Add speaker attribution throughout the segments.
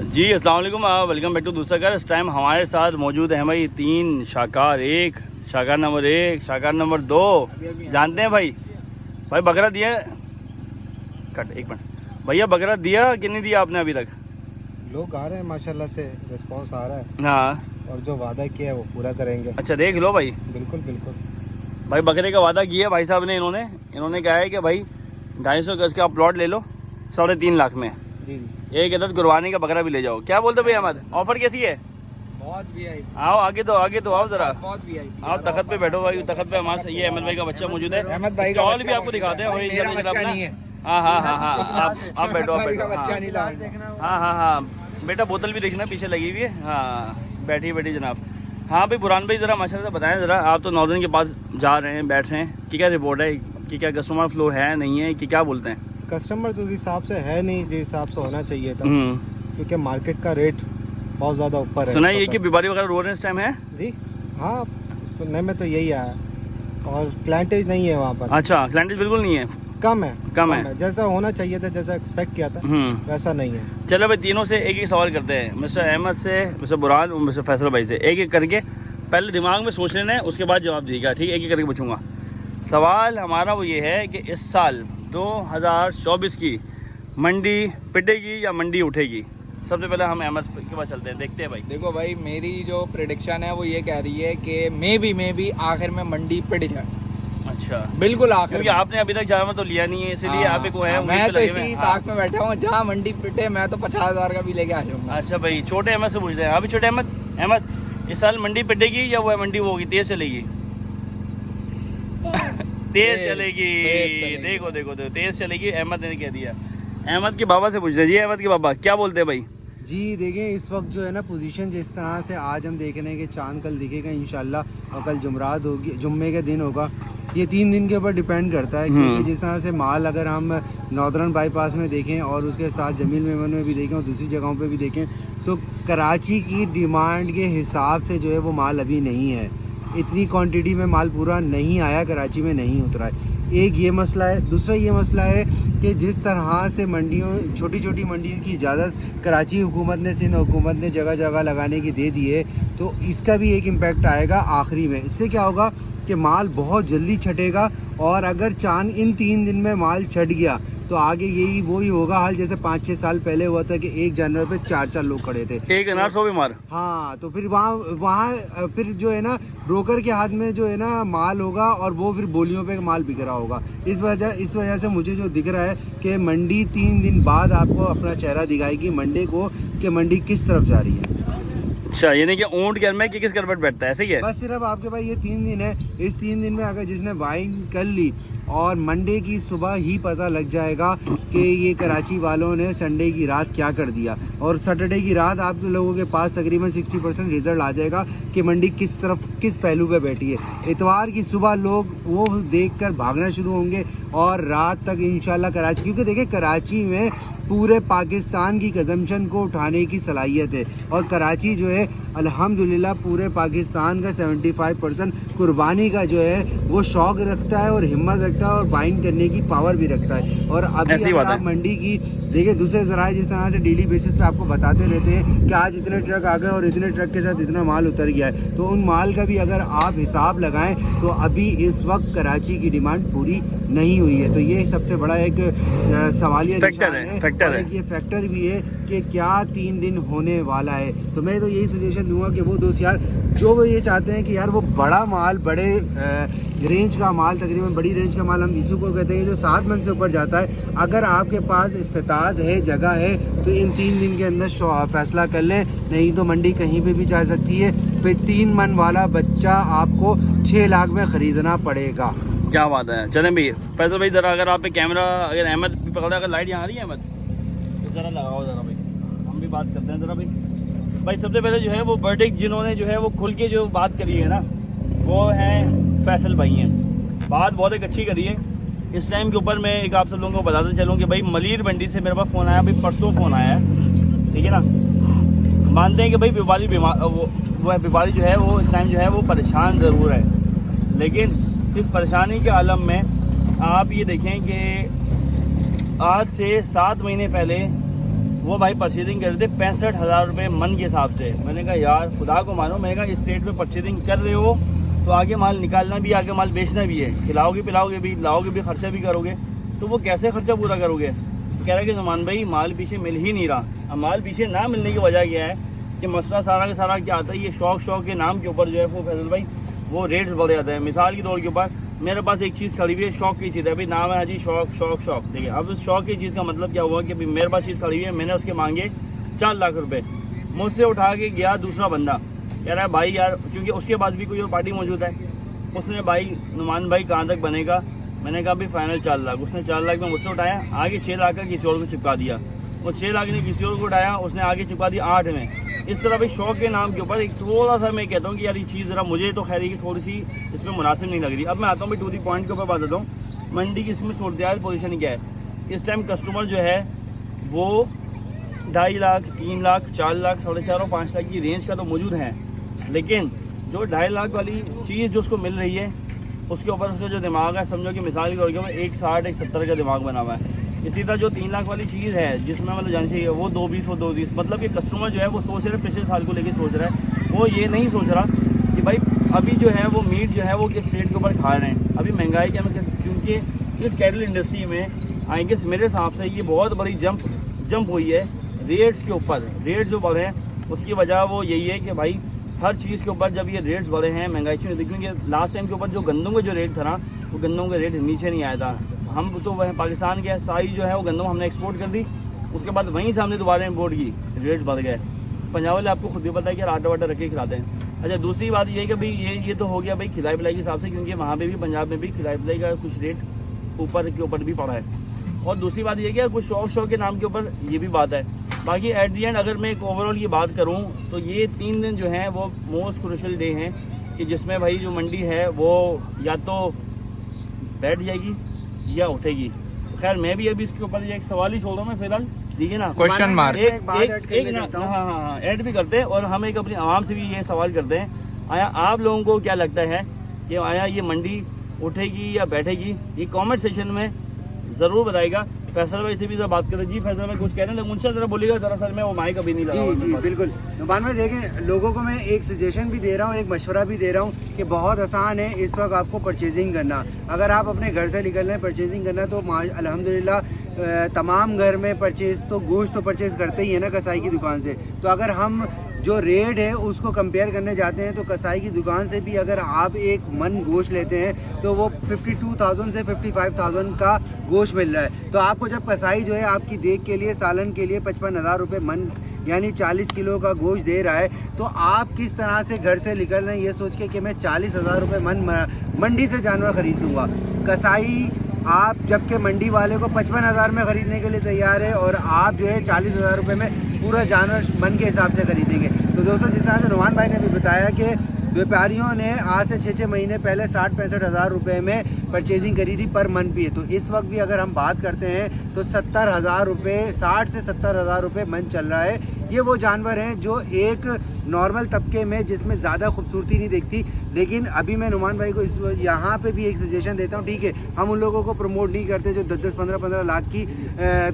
Speaker 1: जी अस्सलाम वालेकुम, welcome back to दूसरा घर। इस टाइम हमारे साथ मौजूद है भाई 3 शाहकार, एक शाहकार नंबर 1, शाहकार नंबर 2। जानते हैं भाई? भाई बकरा दिया कट एक मिनट भैया, बकरा दिया कि नहीं दिया आपने अभी तक?
Speaker 2: लोग आ रहे हैं माशाल्लाह से, रिस्पांस आ रहा है।
Speaker 1: हाँ,
Speaker 2: और जो वादा किया है वो पूरा करेंगे।
Speaker 1: अच्छा देख लो भाई।
Speaker 2: बिल्कुल बिल्कुल
Speaker 1: भाई बकरे का वादा किया भाई साहब ने। इन्होंने कहा है कि भाई 250 गज का आप प्लॉट ले लो 3.5 लाख में,
Speaker 2: जी जी।
Speaker 1: एक अदद कुर्बानी का बकरा भी ले जाओ। क्या बोलते भाई अहमद, ऑफर कैसी है?
Speaker 3: बहुत वीआईपी,
Speaker 1: आओ आगे तो आओ जरा,
Speaker 3: बहुत वीआईपी।
Speaker 1: आओ तखत पे बैठो भाई। तखत पे हमारे ये अहमद भाई का बच्चा मौजूद है।
Speaker 3: अहमद भाई का
Speaker 1: स्टॉल
Speaker 3: बच्चा
Speaker 1: भी आपको दिखाते हैं।
Speaker 3: भाई, मेरा बच्चा नहीं है।
Speaker 1: हाँ, आप बैठो आप बैठो।
Speaker 3: बच्चा नहीं लाया।
Speaker 1: हाँ बेटा, बोतल भी देखना पीछे लगी हुई है। हाँ बैठी जनाब। हाँ भाई बुरहान भाई ज़रा माशाल्लाह से बताएं ज़रा, आप तो नॉर्दर्न के पास जा रहे हैं, बैठ रहे हैं, कि क्या रिपोर्ट है कि क्या कस्टमर फ्लो है नहीं है, कि क्या बोलते हैं?
Speaker 2: कस्टमर तो उस हिसाब से है नहीं जिस हिसाब से होना चाहिए था,
Speaker 1: हम्म,
Speaker 2: क्योंकि मार्केट का रेट बहुत ज़्यादा ऊपर है।
Speaker 1: सुना है ये कि व्यापारी वगैरह रो रहे हैं इस टाइम है?
Speaker 2: जी हाँ, सुनने में तो यही आया। और क्लाइंटेज नहीं है वहाँ पर,
Speaker 1: अच्छा, क्लाइंटेज बिल्कुल नहीं है,
Speaker 2: कम है।
Speaker 1: है।
Speaker 2: जैसा होना चाहिए था, जैसा एक्सपेक्ट किया था वैसा नहीं है।
Speaker 1: चलो भाई तीनों से एक सवाल करते हैं, मिस्टर अहमद से, मिस्टर बुरहान और मिस्टर फैसल भाई से। एक करके पहले दिमाग में सोच लेना है, उसके बाद जवाब दीजिएगा, ठीक है? एक करके पूछूंगा। सवाल हमारा वो ये है कि इस साल 2024 की मंडी पिटेगी या मंडी उठेगी? सबसे पहले हम अहमद के पास चलते हैं, देखते हैं भाई।
Speaker 3: देखो भाई, मेरी जो प्रेडिक्शन है वो ये कह रही है कि मे भी आखिर में मंडी पिट जाए।
Speaker 1: अच्छा,
Speaker 3: बिल्कुल आखिर
Speaker 1: क्योंकि आपने अभी तक जामा तो लिया नहीं है, इसलिए आप एक वो है
Speaker 3: मैं तो इसी ताक में बैठा हूँ, जहाँ मंडी पिटे मैं तो 50,000 का भी लेके आ जाऊंगा।
Speaker 1: अच्छा भाई, छोटे अहमद से पूछ रहे हैं। अभी छोटे अहमद इस साल मंडी पिटेगी या वो मंडी वो होगी, तेज चलेगी? तेज चलेगी। देखो तेज चलेगी, अहमद ने कह दिया। अहमद के बाबा से पूछ रहे हैं। जी अहमद के बाबा क्या बोलते हैं भाई?
Speaker 2: जी देखिए, इस वक्त जो है ना पोजीशन जिस तरह से आज हम देख रहे हैं कि चांद कल दिखेगा इंशाल्लाह, और कल जुमरात होगी, जुम्मे के दिन होगा। ये 3 दिन के ऊपर डिपेंड करता है, क्योंकि जिस तरह से माल अगर हम नॉर्दर्न बाईपास में देखें और उसके साथ जमील मेमन में भी देखें और दूसरी जगहों पे भी देखें, तो कराची की डिमांड के हिसाब से जो है वो माल अभी नहीं है। इतनी क्वांटिटी में माल पूरा नहीं आया, कराची में नहीं उतरा है। एक ये मसला है। दूसरा ये मसला है कि जिस तरह से मंडियों, छोटी छोटी मंडियों की इजाज़त कराची हुकूमत ने, सिंध हुकूमत ने जगह जगह लगाने की दे दी है, तो इसका भी एक इम्पैक्ट आएगा आखिरी में। इससे क्या होगा कि माल बहुत जल्दी छटेगा, और अगर चांद इन 3 दिन में माल छट गया तो आगे यही वही होगा हाल जैसे 5-6 साल पहले हुआ था कि 1 जनवरी पे 4 लोग खड़े थे,
Speaker 1: एक अनार 100 बीमार।
Speaker 2: हाँ, तो फिर वहाँ फिर जो है ना ब्रोकर के हाथ में जो है ना माल होगा, और वो फिर बोलियों पे माल बिक रहा होगा। इस वजह से मुझे जो दिख रहा है कि मंडी 3 दिन बाद आपको अपना चेहरा दिखाएगी मंडे को, कि मंडी किस तरफ जा रही है।
Speaker 1: अच्छा, यानी कि ऊंट घर में कि किस करवट बैठता है, ऐसे ही है?
Speaker 2: बस सिर्फ आपके पास ये 3 दिन है। इस 3 दिन में अगर जिसने बाइंग कर ली, और मंडे की सुबह ही पता लग जाएगा कि ये कराची वालों ने संडे की रात क्या कर दिया, और सैटरडे की रात आप लोगों के पास तकरीबन 60% रिजल्ट आ जाएगा कि मंडी किस तरफ, किस पहलू पे बैठी है। इतवार की सुबह लोग वो देखकर भागना शुरू होंगे, और रात तक इंशाल्लाह कराची, क्योंकि देखिए कराची में पूरे पाकिस्तान की कंजम्पशन को उठाने की सलाहियत है, और कराची जो है अल्हम्दुलिल्लाह पूरे पाकिस्तान का 75% कुर्बानी का जो है वो शौक़ रखता है और हिम्मत रखता है और बाइंग करने की पावर भी रखता है। और अभी अगर आप मंडी की देखिए, दूसरे ज़राए जिस तरह से डेली बेसिस पे आपको बताते रहते हैं कि आज इतने ट्रक आ गए और इतने ट्रक के साथ इतना माल उतर गया है, तो उन माल का भी अगर आप हिसाब लगाएं तो अभी इस वक्त कराची की डिमांड पूरी नहीं हुई है। तो ये सबसे बड़ा एक सवालिया
Speaker 1: फैक्टर है।
Speaker 2: ये फैक्टर भी है कि क्या 3 दिन होने वाला है। तो मैं तो यही सजेशन दूंगा कि वो दोस्त यार जो वो ये चाहते हैं कि यार वो बड़ा माल, बड़े रेंज का माल, तकरीबन बड़ी रेंज का माल हम इसी को कहते हैं जो 7 मन से ऊपर जाता है, अगर आपके पास इस्तात है, जगह है, तो इन 3 दिन के अंदर फैसला कर लें, नहीं तो मंडी कहीं पे भी जा सकती है। फिर 3 मन वाला बच्चा आपको 6 लाख में ख़रीदना पड़ेगा।
Speaker 1: क्या बात है। चलें भाई फैसल भाई ज़रा, अगर आप पे कैमरा, अगर अहमद भी पकड़ा, अगर लाइट यहाँ आ रही है अहमद तो ज़रा लगाओ ज़रा भाई, हम भी बात करते हैं ज़रा भाई। सबसे पहले जो है वो वर्डिक्ट जिन्होंने जो है वो खुल के जो बात करी है ना, वो हैं फैसल भाई हैं। बात बहुत एक अच्छी करी है। इस टाइम के ऊपर मैं एक आप सब लोगों को बताते चलूँ कि भाई मलीर मंडी से मेरे पास फ़ोन आया, भाई परसों फ़ोन आया है, ठीक है ना। मानते हैं कि भाई व्यापारी व्यापारी जो है वो इस टाइम जो है वो परेशान ज़रूर है, लेकिन इस परेशानी के आलम में आप ये देखें कि आज से 7 महीने पहले वो भाई परचेजिंग कर रहे थे 65,000 रुपये मन के हिसाब से। मैंने कहा यार खुदा को मानो, मैंने कहा इस रेट पे परचेजिंग कर रहे हो तो आगे माल निकालना भी, आगे माल बेचना भी है, खिलाओगे पिलाओगे भी, लाओगे भी, खर्चा भी करोगे, तो वो कैसे खर्चा पूरा करोगे। तो कह रहा है कि नुमान भाई माल पीछे मिल ही नहीं रहा। अब माल पीछे ना मिलने की वजह क्या है कि मसला सारा का सारा क्या आता है, ये शौक के नाम के ऊपर जो है वो फैसल भाई वो रेट्स बढ़ जाते हैं। मिसाल के तौर के ऊपर मेरे पास एक चीज़ खड़ी हुई है, शौक की चीज़ है, अभी नाम है जी शौक। देखिए अब उस शौक की चीज़ का मतलब क्या हुआ कि अभी मेरे पास चीज़ खड़ी हुई है, मैंने उसके मांगे 4 लाख रुपए, मुझसे उठा के गया दूसरा बंदा, कह रहा है भाई यार, क्योंकि उसके पास भी कोई और पार्टी मौजूद है, उसने भाई नुमान भाई कहाँ तक बनेगा, मैंने कहा भाई फाइनल 4 लाख। उसने 4 लाख में मुझसे उठाया, आगे 6 लाख का किसी और को चिपका दिया, वो 6 लाख ने किसी और को उठाया, उसने आगे चिपका दिया 8 में। इस तरह भाई शौक के नाम के ऊपर एक थोड़ा सा मैं कहता हूँ कि यार ये चीज़ ज़रा मुझे तो खैर की थोड़ी सी इसमें मुनासिब नहीं लग रही। अब मैं आता हूँ भाई टू दी पॉइंट के ऊपर बात करता हूँ। मंडी की इसमें सूरत पोजीशन क्या है, इस टाइम कस्टमर जो है वो 2.5 लाख, 3 लाख, 4 लाख, 4.5 और 5 लाख की रेंज का तो मौजूद है, लेकिन जो 2.5 लाख वाली चीज़ जो उसको मिल रही है उसके ऊपर उसका जो दिमाग है, समझो कि मिसाल के तौर पर 1.60 1.70 का दिमाग बना हुआ है। इसी तरह जो 3 लाख वाली चीज़ है जिसमें मतलब जानी चाहिए वो 2.20 वो 2.20, मतलब कि कस्टमर जो है वो सोच रहा है, पिछले साल को लेके सोच रहा है, वो ये नहीं सोच रहा कि भाई अभी जो है वो मीट जो है वो किस रेट के ऊपर खा रहे हैं। अभी महंगाई के क्योंकि इस कैटल इंडस्ट्री में आई गेस मेरे हिसाब से ये बहुत बड़ी जंप हुई है रेट्स के ऊपर। रेट जो बढ़े हैं उसकी वजह वो यही है कि भाई हर चीज़ के ऊपर जब ये रेट्स बढ़े हैं, महंगाई क्यों नहीं, क्योंकि लास्ट टाइम के ऊपर जो गंदम का जो रेट था ना, वो गंदम का रेट नीचे नहीं आया था। हम तो वह पाकिस्तान के सारी जो है वो गंदम हमने एक्सपोर्ट कर दी, उसके बाद वहीं से हमने दोबारा इम्पोर्ट की, रेट्स बढ़ गए। पंजाब वाले आपको खुद भी पता है कि आटा वाटा रख के खिलाते हैं। अच्छा दूसरी बात ये है कि भाई ये तो हो गया भाई खिलाई पिलाई के हिसाब से, क्योंकि वहाँ पे भी पंजाब में भी खिलाई पिलाई का कुछ रेट ऊपर के ऊपर भी पड़ा है। और दूसरी बात ये कि कुछ शौक के नाम के ऊपर ये भी बात है। बाकी एट दी एंड अगर मैं एक ओवरऑल की बात करूँ तो ये 3 दिन जो हैं वो मोस्ट क्रूशल डे हैं कि जिसमें भाई जो मंडी है वो या तो बैठ जाएगी या उठेगी। खैर मैं भी अभी इसके ऊपर एक सवाल ही छोड़ रहा हूँ मैं फिलहाल, ठीक है ना,
Speaker 3: क्वेश्चन मार्क।
Speaker 1: एक ना हाँ ऐड भी करते हैं और हम एक अपनी आवाम से भी ये सवाल करते हैं, आया आप लोगों को क्या लगता है कि आया ये मंडी उठेगी या बैठेगी, ये कमेंट सेक्शन में ज़रूर बताएगा। फैसल भाई से भी बात करें। जी फैसल भाई कुछ कह रहे हैं, मुझसे ज़रा बोलिएगा, दरअसल में वो माइक अभी नहीं लगा।
Speaker 2: जी बिल्कुल नुमान भाई, देखें लोगों को मैं एक सजेशन भी दे रहा हूँ, एक मशवरा भी दे रहा हूँ कि बहुत आसान है इस वक्त आपको परचेजिंग करना। अगर आप अपने घर से निकल रहे हैं परचेजिंग करना तो अल्हम्दुलिल्लाह तमाम घर में परचेज तो गोश्त तो परचेज करते ही है ना कसाई की दुकान से। तो अगर हम जो रेट है उसको कंपेयर करने जाते हैं तो कसाई की दुकान से भी अगर आप एक मन गोश्त लेते हैं तो वो 52,000 से 55,000 का गोश्त मिल रहा है। तो आपको जब कसाई जो है आपकी देख के लिए सालन के लिए 55,000 रुपये मन यानी 40 किलो का गोश्त दे रहा है, तो आप किस तरह से घर से निकल रहे हैं ये सोच के कि मैं 40,000 रुपये मन मंडी से जानवर खरीद लूँगा। कसाई आप जबकि मंडी वाले को 55,000 में ख़रीदने के लिए तैयार है और आप जो है 40,000 रुपये में पूरा जानवर मन के हिसाब से खरीदेंगे। तो दोस्तों जिस तरह से नुमान भाई ने भी बताया कि व्यापारियों ने आज से 6-6 महीने पहले 60-65,000 रुपये में परचेजिंग करी थी पर मन भी है। तो इस वक्त भी अगर हम बात करते हैं तो 70,000 रुपये, 60 से 70,000 रुपये मन चल रहा है। ये वो जानवर हैं जो एक नॉर्मल तबके में जिसमें ज़्यादा खूबसूरती नहीं दिखती, लेकिन अभी मैं नुमान भाई को इस यहाँ पे भी एक सजेशन देता हूँ। ठीक है, हम उन लोगों को प्रमोट नहीं करते जो 10-10, 15-15 लाख की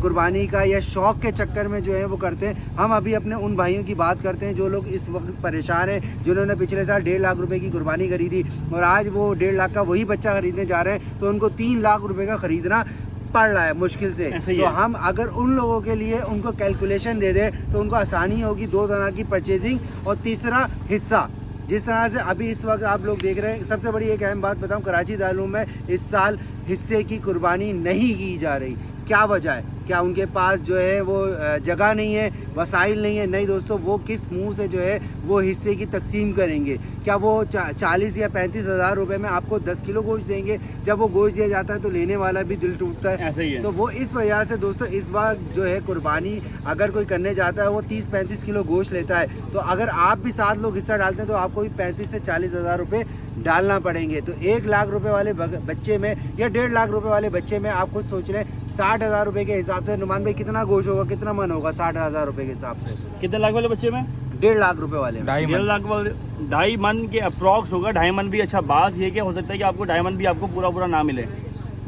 Speaker 2: कुर्बानी का या शौक़ के चक्कर में जो है वो करते हैं। हम अभी अपने उन भाइयों की बात करते हैं जो लोग इस वक्त परेशान हैं, जिन्होंने पिछले साल 1.5 लाख रुपए की कुर्बानी करी थी और आज वो 1.5 लाख का वही बच्चा खरीदने जा रहे हैं, तो उनको 3 लाख रुपए का खरीदना पड़ रहा है मुश्किल से। तो हम अगर उन लोगों के लिए उनको कैलकुलेशन दे दें तो उनको आसानी होगी 2 तरह की परचेजिंग। और तीसरा हिस्सा, जिस तरह से अभी इस वक्त आप लोग देख रहे हैं, सबसे बड़ी एक अहम बात बताऊं, कराची दारूम में इस साल हिस्से की कुर्बानी नहीं की जा रही। क्या वजह है? क्या उनके पास जो है वो जगह नहीं है, वसाइल नहीं है? नहीं दोस्तों, वो किस मुंह से जो है वो हिस्से की तकसीम करेंगे? क्या वो 40 या 35,000 रुपये में आपको 10 किलो गोश्त देंगे? जब वो गोश्त दिया जाता है तो लेने वाला भी दिल टूटता है।
Speaker 1: ऐसे ही है।
Speaker 2: तो वो इस वजह से दोस्तों इस बार जो है कुर्बानी अगर कोई करने जाता है वो 30-35 किलो गोश्त लेता है। तो अगर आप भी 7 लोग हिस्सा डालते हैं तो आपको भी 35 से 40,000 रुपये डालना पड़ेंगे। तो 1 लाख रुपए वाले बच्चे में या 1.5 लाख रुपए वाले बच्चे में आप खुद सोच रहे हैं 60,000 रुपए के हिसाब से नुमान भाई कितना गोश्त होगा, कितना मन होगा 60,000 रुपए के हिसाब से?
Speaker 1: कितने लाख वाले बच्चे में?
Speaker 2: 1.5 लाख रुपए वाले में
Speaker 1: 1.5 लाख वाले 2.5 मन के अप्रॉक्स होगा। 2.5 मन भी अच्छा, बात ये क्या हो सकता है कि आपको 2.5 मन भी आपको पूरा ना मिले,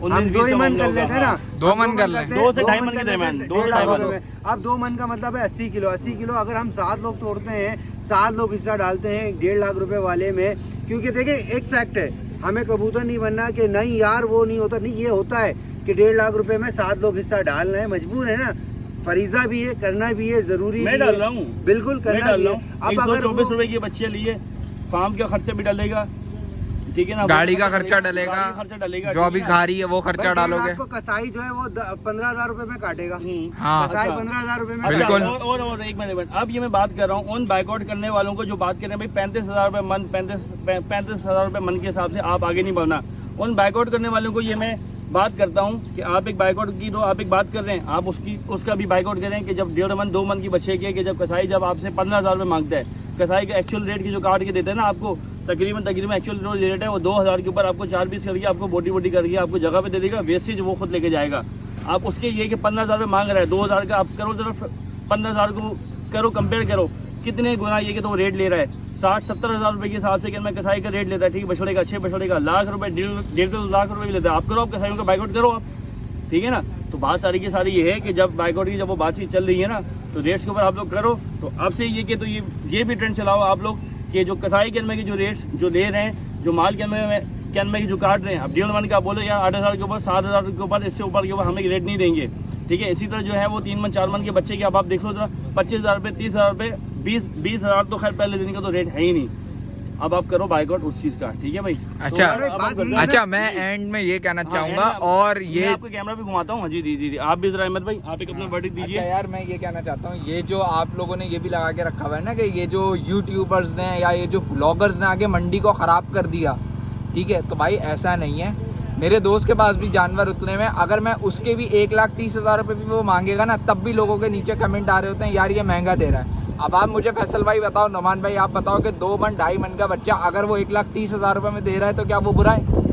Speaker 2: हम 2 ही मन कर लेते हैं ना,
Speaker 3: 2 मन कर लें,
Speaker 1: 2 से 2.5 मन के दरमियान, 2 से 2.5 मन।
Speaker 2: अब 2 मन का मतलब है 80 किलो। 80 किलो अगर हम 7 लोग तोड़ते हैं, 7 लोग हिस्सा डालते हैं 1.5 लाख रुपए वाले में। क्योंकि देखिए एक फैक्ट है, हमें कबूतर नहीं बनना कि नहीं यार वो नहीं होता, नहीं ये होता है कि 1.5 लाख रुपए में 7 लोग हिस्सा डाल रहे हैं, मजबूर है ना, फरीजा भी है, करना भी है, जरूरी
Speaker 1: मैं
Speaker 2: भी
Speaker 1: डाल
Speaker 2: है,
Speaker 1: रहा हूँ,
Speaker 2: बिल्कुल करना भी है।
Speaker 1: अब अगर 124 रुपए की बच्चियां लिए, फार्म का खर्चा भी डलेगा, ठीक है ना,
Speaker 3: गाड़ी का खर्चा डलेगा,
Speaker 1: गाड़ी का खर्चा डलेगा,
Speaker 3: जो अभी खा रही है वो खर्चा डालोगे।
Speaker 2: आपको कसाई जो है वो 15,000 रुपए में काटेगा।
Speaker 3: हाँ
Speaker 2: कसाई
Speaker 1: अच्छा।
Speaker 2: 15,000 रुपए में
Speaker 3: बिल्कुल।
Speaker 2: काटेगा।
Speaker 1: और एक मिनट, अब ये मैं बात कर रहा हूँ उन बाइकआउट करने वालों को जो बात कर रहे हैं भाई 35,000 रुपए मन, 35,000 रुपए मन के हिसाब से आप आगे नहीं बढ़ना। उन बाइकआउट करने वालों को ये मैं बात करता हूँ कि आप एक बाइकआउट की तो आप एक बात कर रहे हैं, आप उसका भी बाइकआउट करें कि जब 1.5 मन 2 मन की बचे के, कि जब कसाई जब आपसे 15,000 रुपये मांगता है, कसाई का एक्चुअल रेट की जो काट के देते हैं ना आपको, तकरीबन एक्चुअल जो रेट है वो 2,000 के ऊपर आपको 4 पीस करके आपको बोटी करके आपको जगह पे दे देगा, वेस्टेज वो खुद लेके जाएगा। आप उसके ये कि 15,000 रुपये मांग रहा है, 2,000 का आप करो जरा 15,000 को करो, कंपेयर करो कितने गुना ये कि तो वो रेट ले रहा है 60-70 हज़ार रुपये के हिसाब से कि मैं कसाई का रेट लेता है, ठीक है, बछड़े का 6 बछड़े का लाख रुपये, 1.5 लाख रुपये भी लेता है। आप करो, आप कसाइयों का बाइकआउट करो आप, ठीक है ना। तो बात सारी की सारी ये है कि जब बाइकआउट की जब वो बातचीत चल रही है ना, तो रेट्स के ऊपर आप लोग करो। तो आपसे ये कि तो ये भी ट्रेंड चलाओ आप लोग कि जो कसाई के अनमे के जो रेट्स जो ले रहे हैं, जो माल के अनमे की जो काट रहे हैं, अब 1.5 मन का बोले यार 8,000 के ऊपर 7,000 के ऊपर, इससे ऊपर के ऊपर हमें रेट नहीं देंगे, ठीक है। इसी तरह जो है वो 3 मन 4 मन के बच्चे की अब आप देख लो जरा 25,000 रुपये, 30,000 रुपये, 20,000 तो खैर पहले दिन का तो रेट है ही नहीं। अब आप करो बाइकआउट उस चीज का, ठीक है भाई।
Speaker 3: अच्छा
Speaker 1: तो अब आप करते हैं।
Speaker 3: अच्छा, मैं एंड में ये कहना चाहूंगा, और
Speaker 1: मैं
Speaker 3: ये
Speaker 1: आपको कैमरा भी घुमाता हूँ। हाँ जी जी, आप भी जरा अहमद भाई आप एक अपना वर्डिक्ट दीजिए।
Speaker 3: अच्छा यार, मैं ये कहना चाहता हूँ, ये जो आप लोगों ने ये भी लगा के रखा हुआ है ना कि ये जो यूट्यूबर्स ने या ये जो ब्लॉगर्स ने आगे मंडी को ख़राब कर दिया, ठीक है, तो भाई ऐसा नहीं है। मेरे दोस्त के पास भी जानवर उतने में, अगर मैं उसके भी 1,30,000 रुपये भी वो मांगेगा ना, तब भी लोगों के नीचे कमेंट आ रहे होते हैं यार ये महंगा दे रहा है। अब आप मुझे फैसल भाई बताओ, नमान भाई आप बताओ कि 2 मन 2.5 मन का बच्चा अगर वो 1,30,000 रुपये में दे रहा है तो क्या वो बुरा है?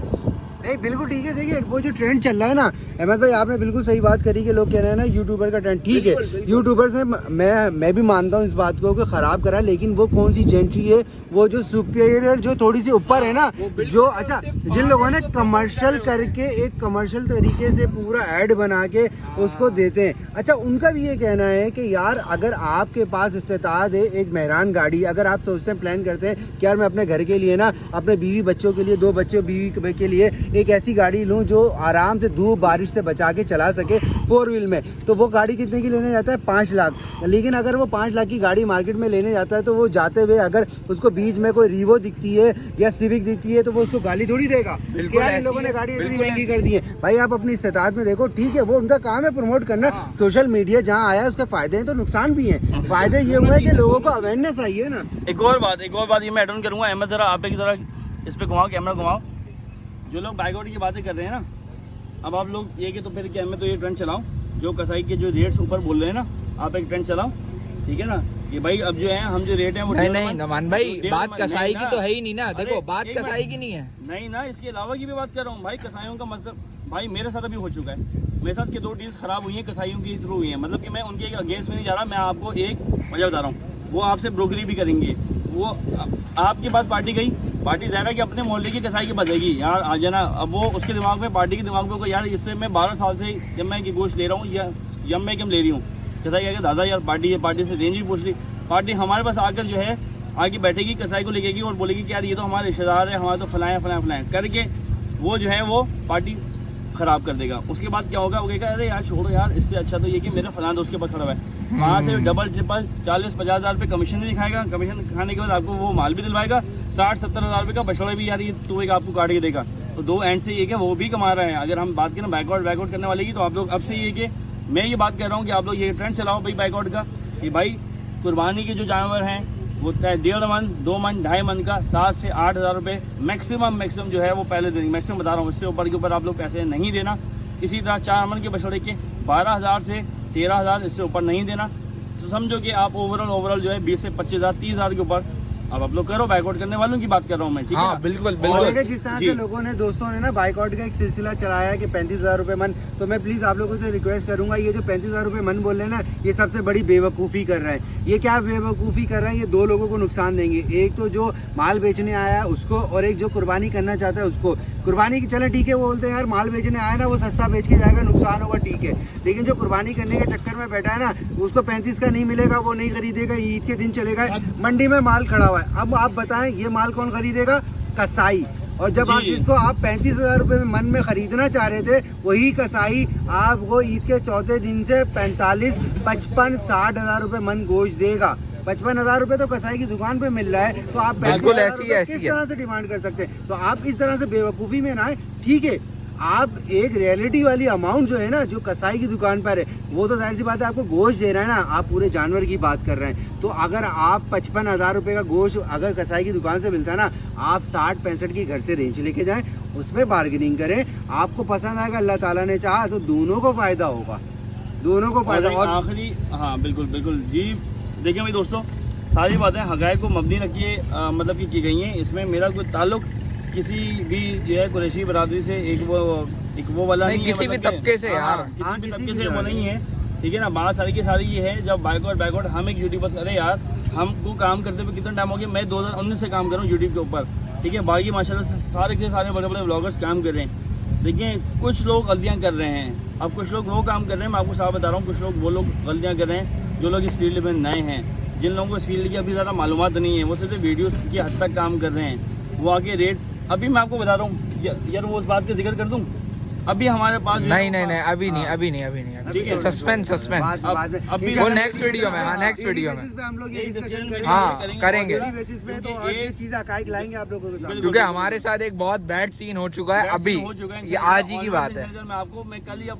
Speaker 2: नहीं बिल्कुल ठीक है। देखिए वो जो ट्रेंड चल रहा है ना अहमद भाई, आपने बिल्कुल सही बात करी कि लोग कह रहे हैं ना यूट्यूबर का ट्रेंड, ठीक है, यूट्यूबर से मैं भी मानता हूँ इस बात को कि खराब करा, लेकिन वो कौन सी जेंट्री है, वो जो सुपीरियर जो थोड़ी सी ऊपर है ना, जो अच्छा जिन लोगों ने कमर्शियल करके एक कमर्शियल तरीके से पूरा ऐड बना के उसको देते हैं, अच्छा उनका भी ये कहना है कि यार अगर आपके पास इस्तेताद है एक मेहरान गाड़ी, अगर आप सोचते हैं प्लान करते हैं कि यार मैं अपने घर के लिए ना, अपने बीवी बच्चों के लिए, 2 बच्चे बीवी के लिए एक ऐसी गाड़ी लूं जो आराम से धूप बारिश से बचा के चला सके 4 व्हील में, तो वो गाड़ी कितने की लेने जाता है 5 लाख। लेकिन अगर वो 5 लाख की गाड़ी मार्केट में लेने जाता है तो वो जाते हुए अगर उसको बीच में कोई रीवो दिखती है या सिविक दिखती है तो वो उसको गाली थोड़ी देगा कि यार इन लोगों ने गाड़ी इतनी महंगी कर दी है। भाई आप अपनी इस्तेताद में देखो, ठीक है, वो उनका काम है प्रमोट करना, सोशल मीडिया जहाँ आया उसके फायदे हैं तो नुकसान भी हैं। फायदे ये हुए कि लोगों को अवेयरनेस आई है ना।
Speaker 1: एक और बात ये मैं एड ऑन करूँगा, अहमद जरा आप एक जरा इस पे घुमाओ, कैमरा घुमाओ। जो लोग बाइकआउट की बातें कर रहे हैं ना, अब आप लोग ये कि तो फिर क्या, मैं तो ये ट्रेंड चलाऊं जो कसाई के जो रेट्स ऊपर बोल रहे हैं ना, आप एक ट्रेंड चलाओ, ठीक है ना, कि भाई अब जो है हम जो रेट है वो
Speaker 3: नहीं नमान भाई, बात कसाई की तो है ही नहीं ना। देखो बात कसाई की नहीं है,
Speaker 1: नहीं ना, इसके अलावा की भी बात कर रहा हूँ भाई। कसाईयों का मतलब भाई मेरे साथ अभी हो चुका है, मेरे साथ के 2 डील्स खराब हुई हैं कसाईयों की थ्रू हुई हैं, मतलब कि मैं उनके अगेंस्ट में नहीं जा रहा, मैं आपको एक वजह बता रहा हूँ, वो आपसे ब्रोकरी भी करेंगे। वो आपके पास पार्टी गई, पार्टी ज़ाहिर है कि अपने मोहल्ले की कसाई की बचेगी यार आ जाना, अब वो उसके दिमाग में, पार्टी के दिमाग में को यार इससे मैं 12 साल से जब मैं की गोश्त ले रहा हूँ या जब मैं क्यों ले रही हूँ, कसाई कहेगा दादा यार पार्टी है, पार्टी से रेंज भी पूछ ली, पार्टी हमारे पास आकर जो है आगे बैठेगी, कसाई को लेगी और बोलेगी कि यार ये तो हमारे रिश्तेदार है, हमारे तो फलाएं करके वो जो है वो पार्टी ख़राब कर देगा। उसके बाद क्या होगा, वो कहेगा अरे यार छोड़ो यार, इससे अच्छा तो ये कि मेरा फलाना दोस्त के पास खड़ा हुआ है, वहाँ से डबल ट्रिपल 40-50 हज़ार रुपये कमीशन भी दिखाएगा, कमीशन खाने के बाद आपको वो माल भी दिलवाएगा, 60-70 हज़ार रुपये का बछड़ा भी यार ये तो एक आपको काट के देगा। तो 2 एंड से ये कि वो भी कमा रहे हैं। अगर हम बात करें बैकआउट करने वाले की, तो आप लोग अब से ये कि मैं ये बात कर रहा हूँ कि आप लोग ये ट्रेंड चलाओ भाई बैकआउट का, कि भाई कुर्बानी के जो जानवर हैं वो 1.5 मन 2 मन 2.5 मन का 7 से 8 हज़ार रुपये मैक्सिमम जो है वो पहले देंगे, मैक्सिमम बता रहा हूँ, इससे ऊपर के ऊपर आप लोग पैसे नहीं देना। इसी तरह 4 मन के बछड़े के 12,000 से 13,000, इससे ऊपर नहीं देना। तो समझो कि आप ओवरऑल जो है 20 से 25,000 30,000 के ऊपर अब आप लोग करो, बाइकआउट करने वालों की बात कर रहा हूँ मैं, ठीक है।
Speaker 3: बिल्कुल
Speaker 2: बिल्कुल। जिस तरह से लोगों ने, दोस्तों ने ना बाइकआउट का एक सिलसिला चलाया है कि 35,000 रुपये मन, तो मैं प्लीज़ आप लोगों से रिक्वेस्ट करूंगा, ये जो 35,000 रुपये मन बोल रहे हैं ना, ये सबसे बड़ी बेवकूफ़ी कर रहे हैं। ये क्या बेवकूफ़ी कर रहे हैं, ये 2 लोगों को नुकसान देंगे, एक तो जो माल बेचने आया है उसको, और एक जो कुर्बानी करना चाहता है उसको। कुर्बानी की चले ठीक है, वो बोलते हैं यार माल बेचने आया ना वो सस्ता बेच के जाएगा, नुकसान होगा ठीक है, लेकिन जो कुर्बानी करने के चक्कर में बैठा है ना उसको 35 का नहीं मिलेगा, वो नहीं खरीदेगा, ईद के दिन चलेगा। मंडी में माल खड़ा हुआ है, अब आप बताएं ये माल कौन खरीदेगा? कसाई। और जब आप जिसको आप 35,000 रुपये में मन में खरीदना चाह रहे थे वही कसाई आपको ईद के चौथे दिन से 45, 55, 60,000 रुपये मन गोश्त देगा। 55,000 रुपये तो कसाई की दुकान पे मिल रहा है, तो आप 35,000 किस तरह से डिमांड कर सकते हैं? तो आप इस तरह से बेवकूफ़ी में ना आए, ठीक है। आप एक रियलिटी वाली अमाउंट जो है ना जो कसाई की दुकान पर है वो तो जाहिर सी बात है आपको गोश्त दे रहा है ना, आप पूरे जानवर की बात कर रहे हैं। तो अगर आप 55,000 रुपये का गोश्त अगर कसाई की दुकान से मिलता है ना, आप 60-65 की घर से रेंज लेके जाएं, उसमें बार्गेनिंग करें, आपको पसंद आएगा, अल्लाह ताला ने चाहा तो दोनों को फ़ायदा होगा, दोनों को फ़ायदा।
Speaker 1: और आखिरी, हाँ बिल्कुल बिल्कुल जी, देखिए भाई दोस्तों, सारी बातें हक़ाइक़ को मबनी रखिए मतलब कि की गई हैं। इसमें मेरा कोई ताल्लुक़ किसी भी जो है कुरैशी बरादरी से एक वो वाला नहीं है,
Speaker 3: किसी भी तबके से यार,
Speaker 1: किसी भी तबके से वो नहीं है, ठीक है ना। बात सारी की सारी ये है, जब बैकवर्ड हम एक यूट्यूबर्स, अरे यार हमको काम करते हुए कितना टाइम हो गया, मैं 2019 से काम कर रहा हूँ यूट्यूब के ऊपर, ठीक है। बाकी माशाल्लाह से सारे के सारे बड़े बड़े व्लॉगर्स काम कर रहे हैं। देखिए कुछ लोग गलतियाँ कर रहे हैं, अब कुछ लोग वो काम कर रहे हैं, मैं आपको साफ बता रहा हूँ, कुछ लोग वो लोग गलतियाँ कर रहे हैं जो लोग इस फील्ड में नए हैं, जिन लोगों को इस फील्ड की अभी ज़्यादा मालूमात नहीं है, वो सिर्फ वीडियोस की हद तक काम कर रहे हैं। वो आगे रेट, अभी मैं आपको बता रहा हूँ यार, वो उस बात का जिक्र कर दूँ, अभी हमारे पास
Speaker 3: नहीं अभी नहीं,
Speaker 1: ठीक है,
Speaker 3: सस्पेंस
Speaker 1: अभी
Speaker 3: वो नेक्स्ट वीडियो में, हाँ नेक्स्ट वीडियो में
Speaker 2: हम लोग ये डिस्कशन करेंगे,
Speaker 3: हाँ करेंगे,
Speaker 2: बेसिस पे तो और ये चीज़ हक़ाइक़ लाएंगे आप लोगों के सामने,
Speaker 3: क्योंकि हमारे साथ एक बहुत बैड सीन हो चुका है अभी, ये आज ही की बात है।
Speaker 1: मैं आपको मैं कल या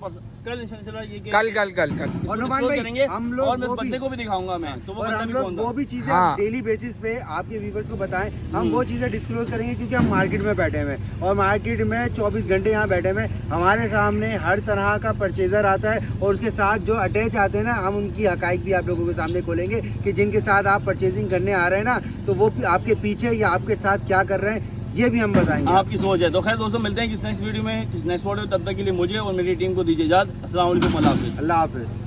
Speaker 1: कल
Speaker 3: कल
Speaker 2: और नुमान भाई
Speaker 1: करेंगे,
Speaker 2: हम लोग
Speaker 1: और मैं
Speaker 2: वो
Speaker 1: इस बंदे को भी दिखाऊंगा मैं, तो वो
Speaker 2: और
Speaker 1: बंदा
Speaker 2: हम
Speaker 1: भी
Speaker 2: लोग
Speaker 1: कौन था?
Speaker 2: वो भी चीजें
Speaker 3: हाँ।
Speaker 2: डेली बेसिस पे आपके व्यूवर्स को बताएं, हम वो चीजें डिस्क्लोज करेंगे क्योंकि हम मार्केट में बैठे हुए हैं और मार्केट में 24 घंटे यहाँ बैठे हुए हैं, हमारे सामने हर तरह का परचेजर आता है और उसके साथ जो अटैच आते हैं ना, हम उनकी हक़ाइक़ भी आप लोगों के सामने खोलेंगे कि जिनके साथ आप परचेजिंग करने आ रहे हैं ना, तो वो आपके पीछे या आपके साथ क्या कर रहे हैं ये भी हम बताएंगे,
Speaker 1: आपकी सोच है। तो खैर दोस्तों, मिलते हैं किस नेक्स्ट वीडियो में, किस नेक्स्ट वीडियो, तब तक के लिए मुझे और मेरी टीम को दीजिए इजाज़त। अस्सलाम वालेकुम, अल्लाह हाफ़िज़।
Speaker 2: अल्लाह हाफिज़।